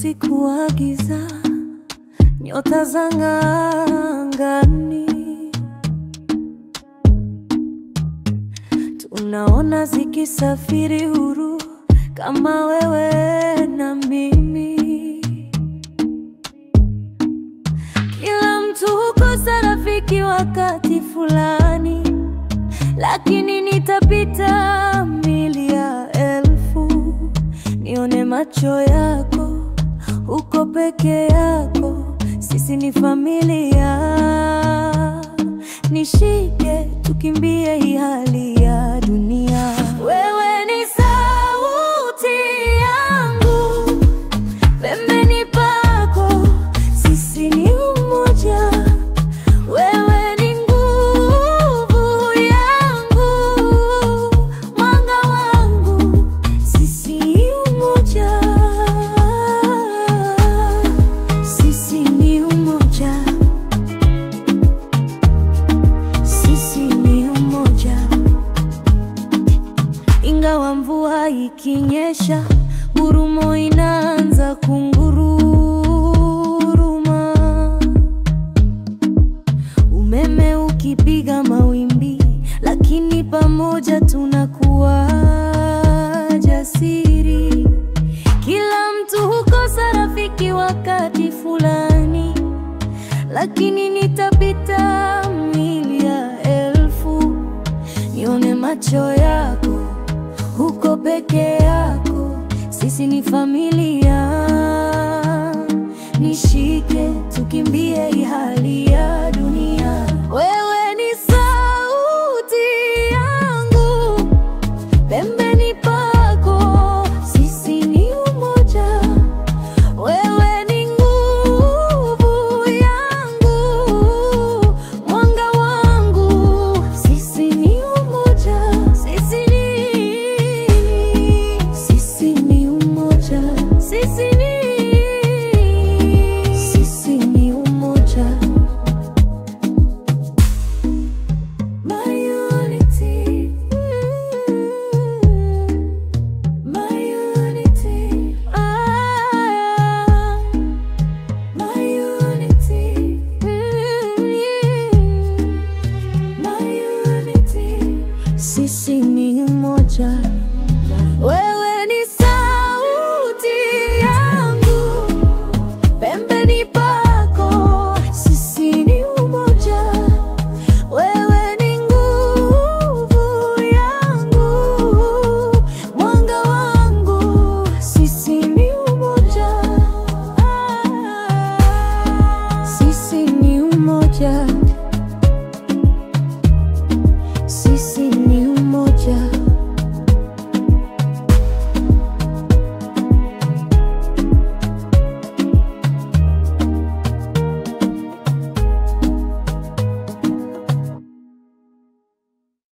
usiku wa giza, nyota zang'aa angani, tunaona zikisafiri huru kama wewe na mimi. Kila mtu hukosa rafiki wakati fulani, lakini nitapita mili ya elfu nione macho yako. Uko peke yako, sisi ni familia. Nishike tukimbie hii hali ya dunia. Wewe ni sauti yangu, pembeni pako sisi ni umoja. Wewe ni nguvu yangu, mwanga wangu, sisi ni umoja. Sisi ni umoja. Sisi ni umoja. Ingawa mvua ikinyesha, ngurumo inaanza kunguruma. Umeme ukipiga mawimbi, lakini pamoja tunakuwa jasiri. Kila mtu hukosa rafiki wakati fulani, lakini nitapita mili ya elfu nione macho yako. Uko peke yako, sisi ni familia. Nishike tukimbie hii hali ya